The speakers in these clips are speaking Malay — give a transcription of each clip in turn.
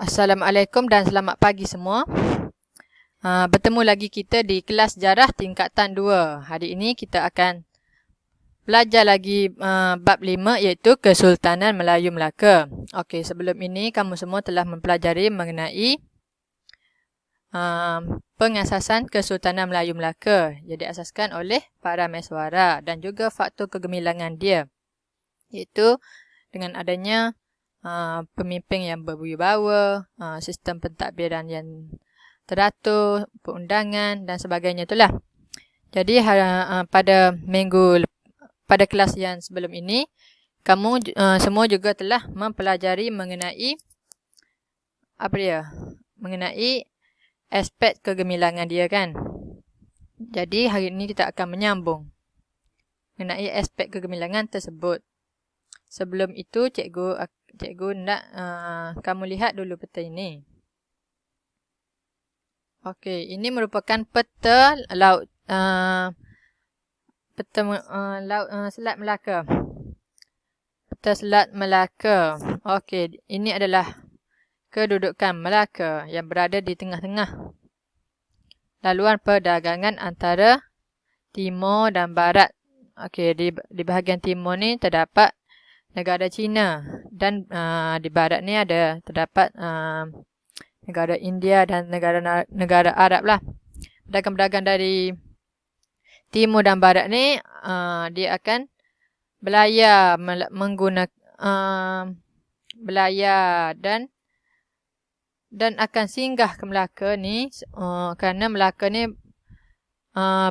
Assalamualaikum dan selamat pagi semua. Bertemu lagi kita di kelas sejarah tingkatan 2. Hari ini kita akan belajar lagi bab 5 iaitu Kesultanan Melayu Melaka. Okey, sebelum ini kamu semua telah mempelajari mengenai pengasasan Kesultanan Melayu Melaka yang diasaskan oleh para Meswara dan juga faktor kegemilangan dia, iaitu dengan adanya pemimpin yang berwibawa, sistem pentadbiran yang teratur, perundangan dan sebagainya itulah. Jadi pada kelas yang sebelum ini, kamu semua juga telah mempelajari mengenai mengenai aspek kegemilangan dia kan. Jadi hari ini kita akan menyambung mengenai aspek kegemilangan tersebut. Sebelum itu cikgu nak kamu lihat dulu peta ini. Okey, ini merupakan peta laut Selat Melaka. Peta Selat Melaka. Okey, ini adalah kedudukan Melaka yang berada di tengah-tengah laluan perdagangan antara timur dan barat. Okey, di bahagian timur ni terdapat negara China dan di barat ni terdapat negara India dan negara Arab lah. Pedagang-pedagang dari timur dan barat ni dia akan belayar menggunakan belayar dan akan singgah ke Melaka ni kerana Melaka ni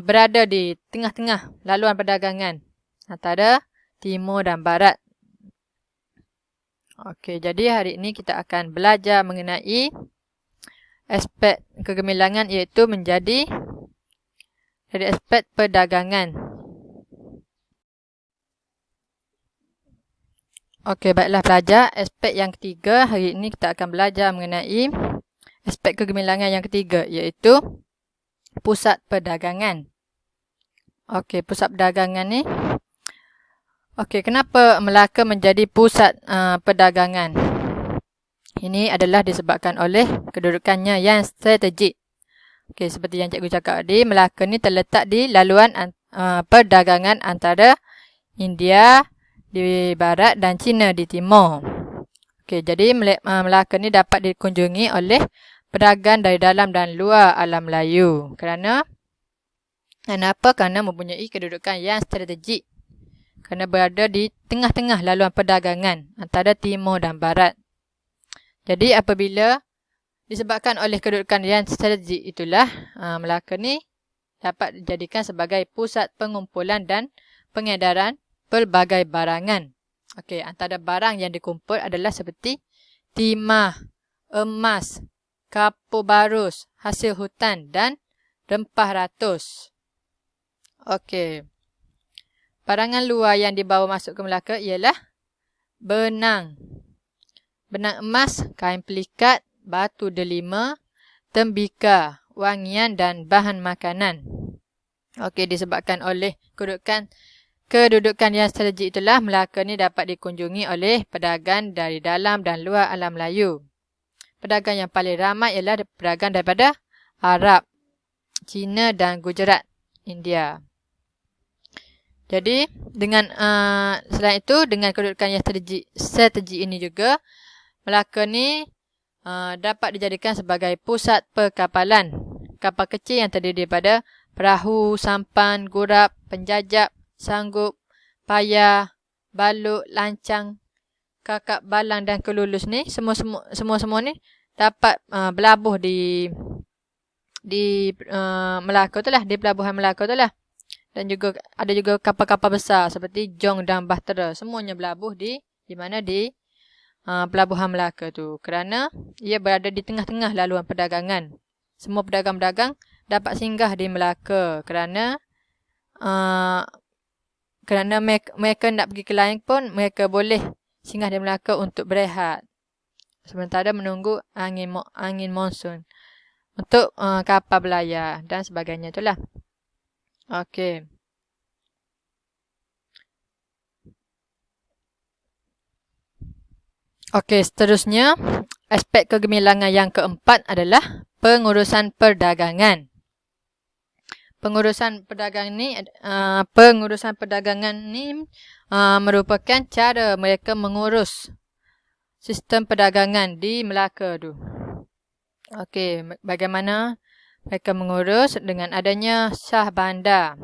berada di tengah-tengah laluan perdagangan antara timur dan barat. Okey, jadi hari ini kita akan belajar mengenai aspek kegemilangan iaitu menjadi dari aspek perdagangan. Okey, baiklah pelajar. Aspek yang ketiga, hari ini kita akan belajar mengenai aspek kegemilangan yang ketiga iaitu pusat perdagangan. Okey, pusat perdagangan ni. Okey, kenapa Melaka menjadi pusat perdagangan? Ini adalah disebabkan oleh kedudukannya yang strategik. Okey, seperti yang cikgu cakap tadi, Melaka ni terletak di laluan perdagangan antara India di barat dan China di timur. Okey, jadi Melaka ni dapat dikunjungi oleh pedagang dari dalam dan luar alam Melayu. Kerana mempunyai kedudukan yang strategik. Kerana berada di tengah-tengah laluan perdagangan antara timur dan barat. Jadi apabila disebabkan oleh kedudukan yang strategik itulah, Melaka ni dapat dijadikan sebagai pusat pengumpulan dan pengedaran pelbagai barangan. Okey, antara barang yang dikumpul adalah seperti timah, emas, kapur barus, hasil hutan dan rempah ratus. Okey. Barangan luar yang dibawa masuk ke Melaka ialah benang emas, kain pelikat, batu delima, tembika, wangian dan bahan makanan. Okey, disebabkan oleh kedudukan yang strategik itulah, Melaka ni dapat dikunjungi oleh pedagang dari dalam dan luar alam Melayu. Pedagang yang paling ramai ialah pedagang daripada Arab, China dan Gujarat, India. Jadi selain itu, dengan kedudukan yang strategi ini juga, Melaka ni dapat dijadikan sebagai pusat perkapalan. Kapal kecil yang terdiri daripada perahu, sampan, gurap, penjajap, sanggup, payah, balut, lancang, kakap balang dan kelulus ni, semua ni dapat berlabuh di Melaka tu lah, di pelabuhan Melaka tu lah. Dan juga ada juga kapal-kapal besar seperti Jong dan Bahtera. Semuanya berlabuh di mana di pelabuhan Melaka tu. Kerana ia berada di tengah-tengah laluan perdagangan. Semua pedagang-pedagang dapat singgah di Melaka kerana mereka nak pergi ke lain pun mereka boleh singgah di Melaka untuk berehat. Sementara menunggu angin monsun untuk kapal belayar dan sebagainya itulah. Okey. Okey, seterusnya aspek kegemilangan yang keempat adalah pengurusan perdagangan. Pengurusan perdagangan ni merupakan cara mereka mengurus sistem perdagangan di Melaka tu. Okey, bagaimana mereka mengurus dengan adanya sah bandar,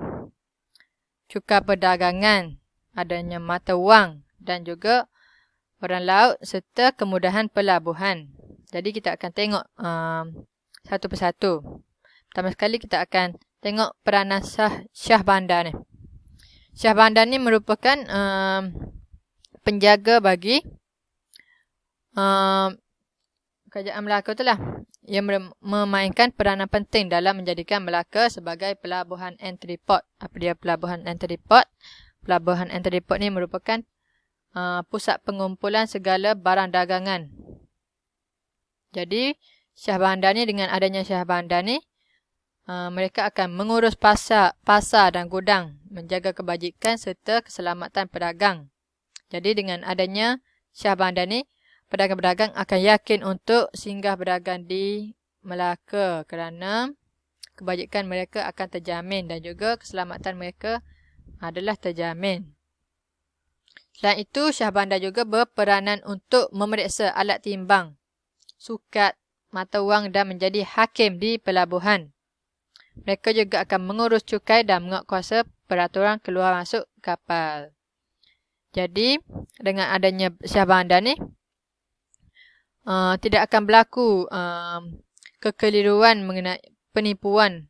cukai perdagangan, adanya mata wang dan juga orang laut serta kemudahan pelabuhan. Jadi kita akan tengok satu persatu. Pertama sekali kita akan tengok peranan Syah Bandar ni. Syah Bandar ni merupakan penjaga bagi kerajaan Melaka tu lah. Ia memainkan peranan penting dalam menjadikan Melaka sebagai pelabuhan entry port. Apa dia pelabuhan entry port? Pelabuhan entry port ni merupakan pusat pengumpulan segala barang dagangan. Jadi Syah Bandar ni, dengan adanya Syah Bandar ni, mereka akan mengurus pasar dan gudang, menjaga kebajikan serta keselamatan pedagang. Jadi dengan adanya Syah Bandar ni, pedagang-pedagang akan yakin untuk singgah berdagang di Melaka kerana kebajikan mereka akan terjamin dan juga keselamatan mereka adalah terjamin. Selain itu, Syah Bandar juga berperanan untuk memeriksa alat timbang, sukat, mata wang dan menjadi hakim di pelabuhan. Mereka juga akan mengurus cukai dan menguatkuasa peraturan keluar masuk kapal. Jadi, dengan adanya Syah Bandar ni, tidak akan berlaku kekeliruan mengenai penipuan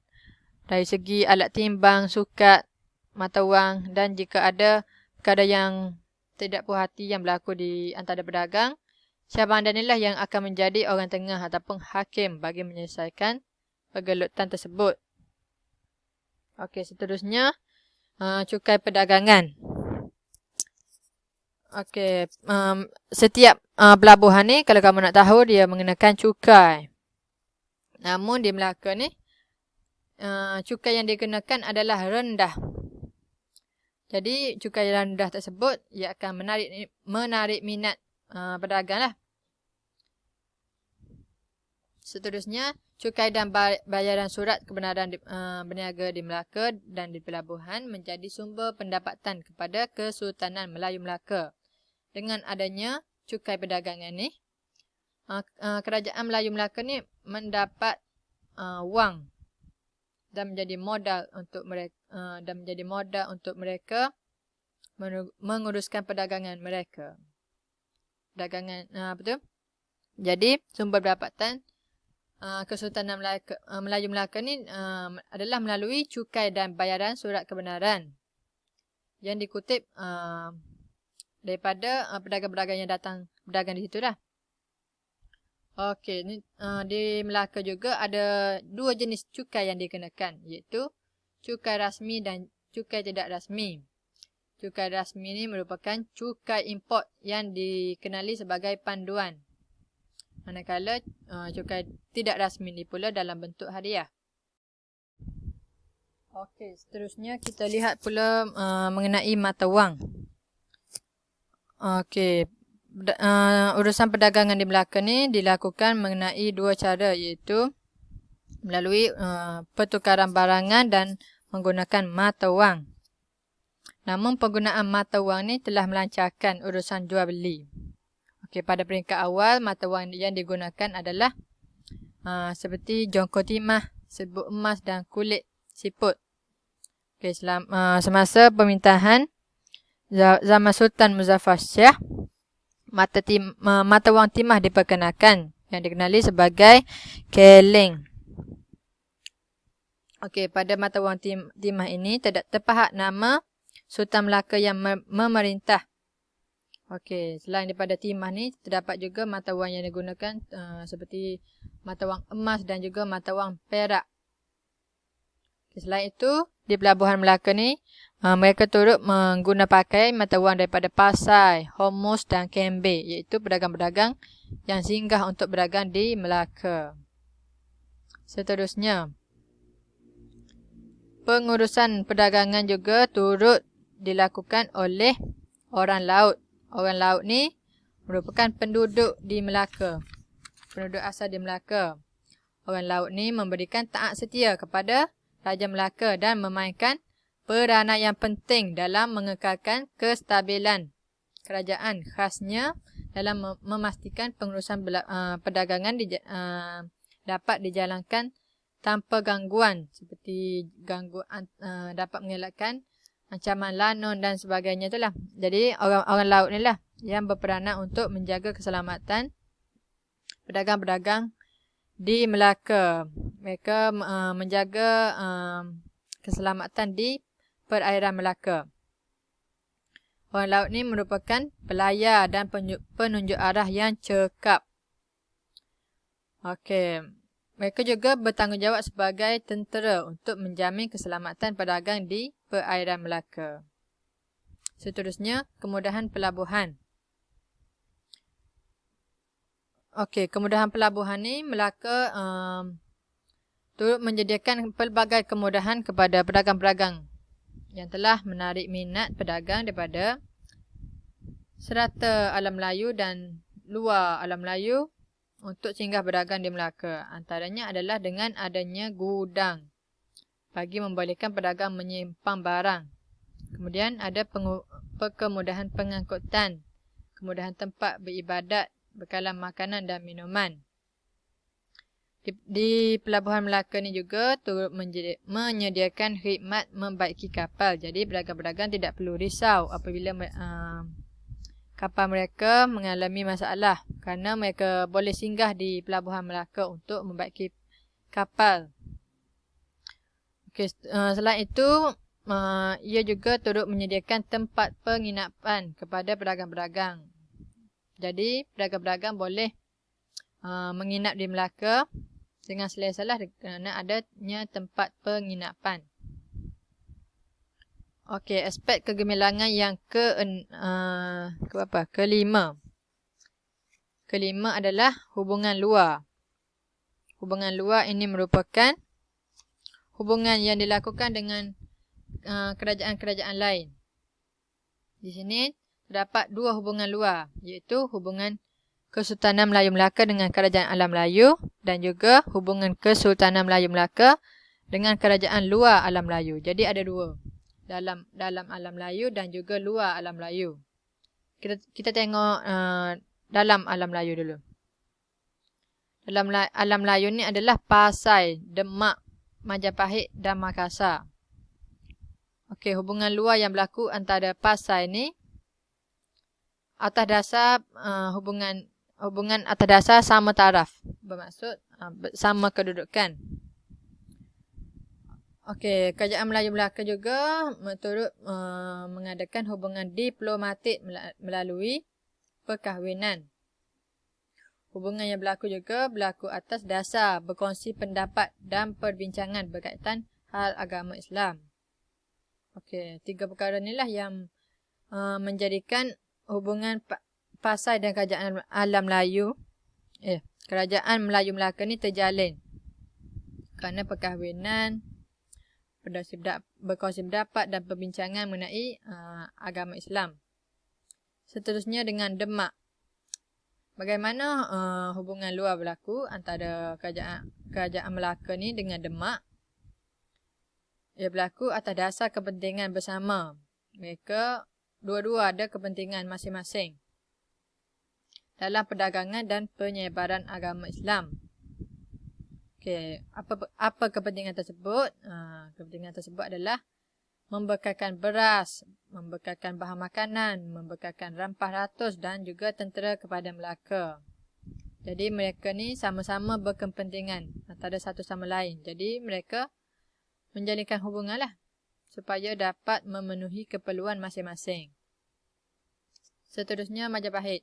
dari segi alat timbang, sukat, mata wang, dan jika ada perkara yang tidak puas hati yang berlaku di antara pedagang, Syah Bandar inilah yang akan menjadi orang tengah ataupun hakim bagi menyelesaikan pergelutan tersebut. Okey, seterusnya cukai perdagangan. Okey, setiap pelabuhan ni, kalau kamu nak tahu, dia mengenakan cukai. Namun di Melaka ni, cukai yang dikenakan adalah rendah. Jadi cukai rendah tersebut ia akan menarik minat pedagang lah. Seterusnya, cukai dan bayaran surat kebenaran berniaga di Melaka dan di pelabuhan menjadi sumber pendapatan kepada Kesultanan Melayu Melaka. Dengan adanya cukai perdagangan ni, kerajaan Melayu Melaka ni mendapat wang dan menjadi modal untuk mereka menguruskan perdagangan mereka. Jadi sumber pendapatan Kesultanan Melayu Melaka ni adalah melalui cukai dan bayaran surat kebenaran yang dikutip daripada pedagang-pedagang yang datang berdagang di situ dah. Okey, ni di Melaka juga ada dua jenis cukai yang dikenakan, iaitu cukai rasmi dan cukai tidak rasmi. Cukai rasmi ni merupakan cukai import yang dikenali sebagai panduan. Manakala cukai tidak rasmi ni pula dalam bentuk hadiah. Okey, seterusnya kita lihat pula mengenai mata wang. Okey, urusan perdagangan di Melaka ni dilakukan mengenai dua cara, iaitu melalui pertukaran barangan dan menggunakan mata wang. Namun penggunaan mata wang ni telah melancarkan urusan jual beli. Okey, pada peringkat awal, mata wang yang digunakan adalah seperti jongkok timah, serbuk emas dan kulit siput. Okey, semasa pemerintahan zaman Sultan Muzaffar Shah, mata wang timah diperkenalkan yang dikenali sebagai keleng. Okey, pada mata wang timah ini terpahat nama Sultan Melaka yang memerintah. Okey, selain daripada timah ni, terdapat juga mata wang yang digunakan seperti mata wang emas dan juga mata wang perak. Okay, selain itu, di Pelabuhan Melaka ni, mereka turut pakai mata wang daripada Pasai, Hormuz dan Kembe, iaitu pedagang-pedagang yang singgah untuk berdagang di Melaka. Seterusnya, pengurusan perdagangan juga turut dilakukan oleh orang laut. Orang laut ni merupakan penduduk di Melaka. penduduk asal di Melaka. Orang laut ni memberikan taat setia kepada Raja Melaka dan memainkan peranan yang penting dalam mengekalkan kestabilan kerajaan, khasnya dalam memastikan pengurusan perdagangan dapat dijalankan tanpa gangguan, seperti dapat mengelakkan ancaman lanon dan sebagainya itulah. Jadi orang laut ni lah yang berperanan untuk menjaga keselamatan pedagang-pedagang di Melaka. Mereka menjaga keselamatan di perairan Melaka. Orang laut ni merupakan pelayar dan penunjuk arah yang cekap. Okey. Mereka juga bertanggungjawab sebagai tentera untuk menjamin keselamatan pedagang di perairan Melaka. Seterusnya, kemudahan pelabuhan. Okey, kemudahan pelabuhan ni Melaka turut menyediakan pelbagai kemudahan kepada pedagang-pedagang yang telah menarik minat pedagang daripada serata alam Melayu dan luar alam Melayu untuk singgah berdagang di Melaka. Antaranya adalah dengan adanya gudang bagi membolehkan pedagang menyimpan barang. Kemudian ada kemudahan pengangkutan, kemudahan tempat beribadat, bekalan makanan dan minuman. Di Pelabuhan Melaka ni juga turut menyediakan khidmat membaiki kapal. Jadi pedagang-pedagang tidak perlu risau apabila kapal mereka mengalami masalah, kerana mereka boleh singgah di Pelabuhan Melaka untuk membaiki kapal. Okay, selain itu, ia juga turut menyediakan tempat penginapan kepada pedagang-pedagang. Jadi pedagang-pedagang boleh menginap di Melaka dengan selesa-lah kerana adanya tempat penginapan. Okey, aspek kegemilangan yang kelima. Kelima adalah hubungan luar. Hubungan luar ini merupakan hubungan yang dilakukan dengan kerajaan-kerajaan lain. Di sini terdapat dua hubungan luar, iaitu hubungan Kesultanan Melayu Melaka dengan Kerajaan Alam Melayu dan juga hubungan Kesultanan Melayu Melaka dengan kerajaan luar alam Melayu. Jadi ada dua, dalam alam Melayu dan juga luar alam Melayu. Kita tengok dalam alam Melayu dulu. Dalam alam Melayu ni adalah Pasai, Demak, Majapahit dan Makassar. Okey, hubungan luar yang berlaku antara Pasai ni atas dasar hubungan atas dasar sama taraf, bermaksud sama kedudukan. Okey, Kerajaan Melayu Melaka juga turut mengadakan hubungan diplomatik melalui perkahwinan. Hubungan yang berlaku atas dasar berkongsi pendapat dan perbincangan berkaitan hal agama Islam. Okey, tiga perkara inilah yang menjadikan hubungan Pasai dan Kerajaan Alam Melayu, Kerajaan Melayu Melaka ni terjalin kerana perkahwinan, berkongsi pendapat dan perbincangan mengenai agama Islam. Seterusnya dengan Demak. Bagaimana hubungan luar berlaku antara Kerajaan Melaka ni dengan Demak? Ia berlaku atas dasar kepentingan bersama. Mereka dua-dua ada kepentingan masing-masing dalam perdagangan dan penyebaran agama Islam. Okey, apa kepentingan tersebut? Kepentingan tersebut adalah membekalkan beras, membekalkan bahan makanan, membekalkan rampah ratus dan juga tentera kepada Melaka. Jadi mereka ni sama-sama berkepentingan antara satu sama lain. Jadi mereka menjalinkan hubungan lah supaya dapat memenuhi keperluan masing-masing. Seterusnya Majapahit.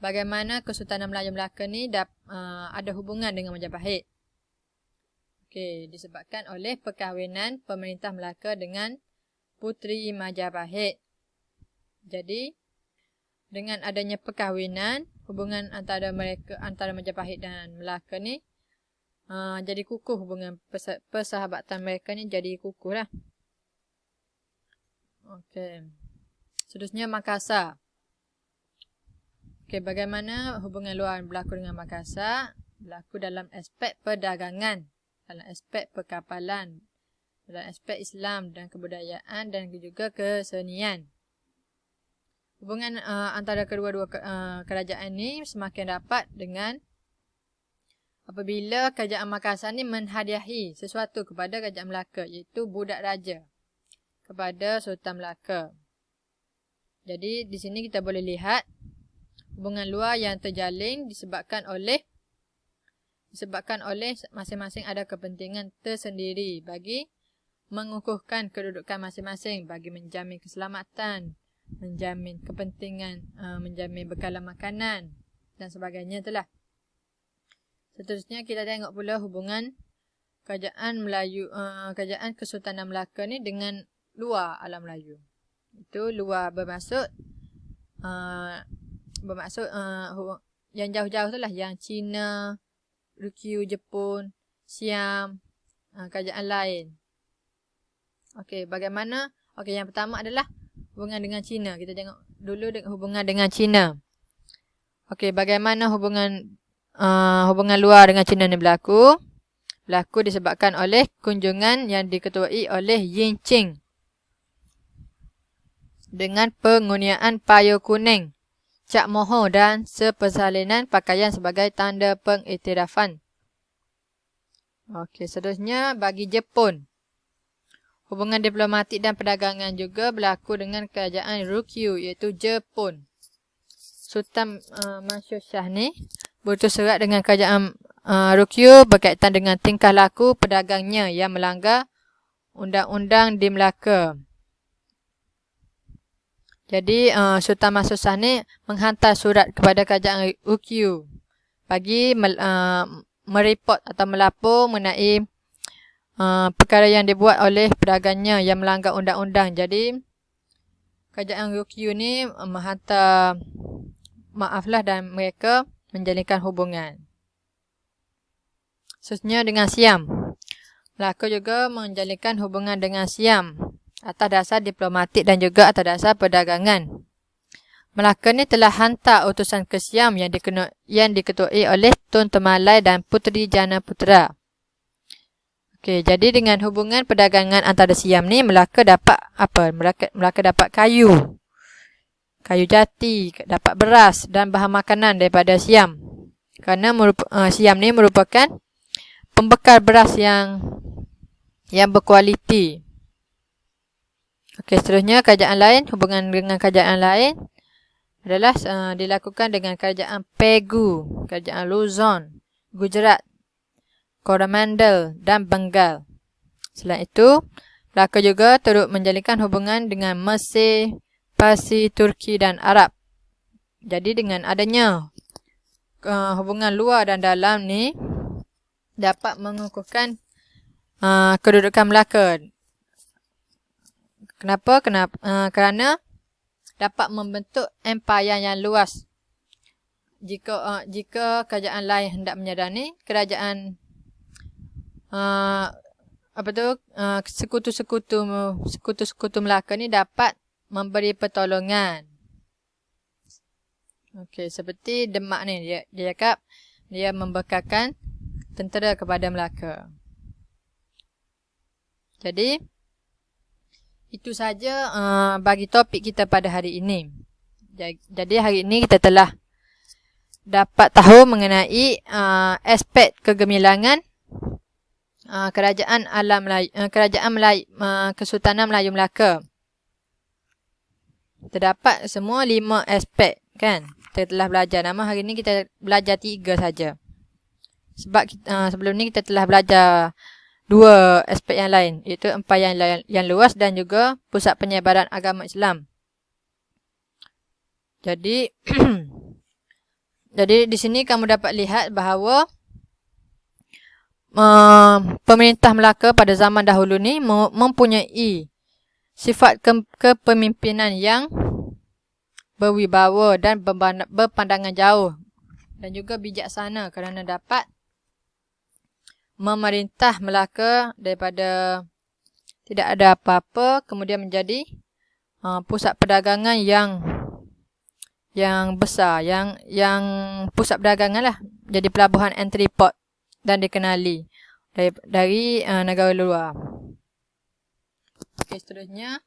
Bagaimana Kesultanan Melayu Melaka ni ada hubungan dengan Majapahit? Okey, disebabkan oleh perkahwinan pemerintah Melaka dengan Puteri Majapahit. Jadi, dengan adanya perkahwinan, hubungan antara Majapahit dan Melaka ni jadi kukuh, hubungan persahabatan mereka ni jadi kukuh lah. Okey. Seterusnya Makassar. Okey, bagaimana hubungan luar berlaku dengan Makassar? Berlaku dalam aspek perdagangan, dalam aspek perkapalan, dalam aspek Islam dan kebudayaan dan juga kesenian. Hubungan antara kedua-dua kerajaan ni semakin rapat dengan apabila Kerajaan Makassar ni menhadiahi sesuatu kepada Kerajaan Melaka, iaitu budak raja kepada Sultan Melaka. Jadi di sini kita boleh lihat hubungan luar yang terjalin disebabkan oleh masing-masing ada kepentingan tersendiri bagi mengukuhkan kedudukan masing-masing, bagi menjamin keselamatan, menjamin kepentingan, menjamin bekalan makanan dan sebagainya itulah. Seterusnya kita tengok pula hubungan kerajaan Kesultanan Melaka ni dengan luar alam Melayu. Itu luar bermaksud yang jauh-jauh tu lah, yang China, Ryukyu, Jepun, Siam, kerajaan lain. Okey, bagaimana? Okey, yang pertama adalah hubungan dengan China. Kita tengok dulu hubungan dengan China. Okey, bagaimana hubungan luar dengan China ni berlaku? Berlaku disebabkan oleh kunjungan yang diketuai oleh Yin Qing dengan penggunaan payung kuning, cap mohon dan sepersalinan pakaian sebagai tanda pengiktirafan. Okey, seterusnya bagi Jepun, hubungan diplomatik dan perdagangan juga berlaku dengan kerajaan Ryukyu, iaitu Jepun. Sultan Mansur Shah ni berutus serat dengan kerajaan Ryukyu berkaitan dengan tingkah laku pedagangnya yang melanggar undang-undang di Melaka. Jadi Sultan Mansur Shah ni menghantar surat kepada kerajaan Ryukyu bagi mereport atau melapor mengenai perkara yang dibuat oleh pedagangnya yang melanggar undang-undang. Jadi kerajaan Ryukyu ni menghantar maaflah dan mereka menjalinkan hubungan. Seterusnya dengan Siam. Melaka juga menjalinkan hubungan dengan Siam atas dasar diplomatik dan juga atas dasar perdagangan. Melaka ni telah hantar utusan ke Siam yang diketuai oleh Tun Temalai dan Puteri Jana Putera. Okey, jadi dengan hubungan perdagangan antara Siam ni, Melaka dapat apa? Melaka dapat kayu jati, dapat beras dan bahan makanan daripada Siam. Kerana Siam ni merupakan pembekal beras yang berkualiti. Okey, seterusnya hubungan dengan kerajaan lain adalah dilakukan dengan kerajaan Pegu, kerajaan Luzon, Gujarat, Coromandel dan Bengal. Selain itu, Melaka juga turut menjalinkan hubungan dengan Mesir, Parsi, Turki dan Arab. Jadi dengan adanya hubungan luar dan dalam ni dapat mengukuhkan kedudukan Melaka. Kenapa? Kerana dapat membentuk empayar yang luas. Jika kerajaan lain hendak menyerang ni, kerajaan sekutu-sekutu Melaka ni dapat memberi pertolongan. Okey, seperti Demak ni, dia cakap dia membekalkan tentera kepada Melaka. Jadi itu saja bagi topik kita pada hari ini. Jadi hari ini kita telah dapat tahu mengenai aspek kegemilangan kerajaan Kesultanan Melayu Melaka. Terdapat semua 5 aspek, kan? Kita telah belajar. Nama hari ini kita belajar 3 saja. Sebab sebelum ni kita telah belajar 2 aspek yang lain, iaitu empayar yang luas dan juga pusat penyebaran agama Islam. Jadi di sini kamu dapat lihat bahawa pemerintah Melaka pada zaman dahulu ni mempunyai sifat kepemimpinan yang berwibawa dan berpandangan jauh dan juga bijaksana kerana dapat memerintah Melaka daripada tidak ada apa-apa kemudian menjadi pusat perdagangan yang besar, yang pusat perdagangan lah jadi pelabuhan entry port dan dikenali dari negara luar. Okey, seterusnya.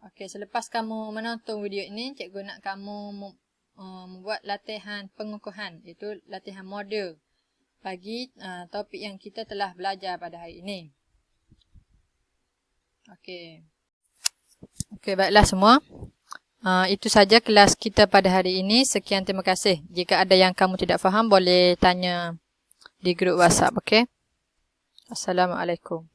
Okey, selepas kamu menonton video ini, cikgu nak kamu membuat latihan pengukuhan, iaitu latihan model bagi topik yang kita telah belajar pada hari ini. Okey. Okey, baiklah semua. Itu saja kelas kita pada hari ini. Sekian, terima kasih. Jika ada yang kamu tidak faham, boleh tanya di grup WhatsApp. Okey. Assalamualaikum.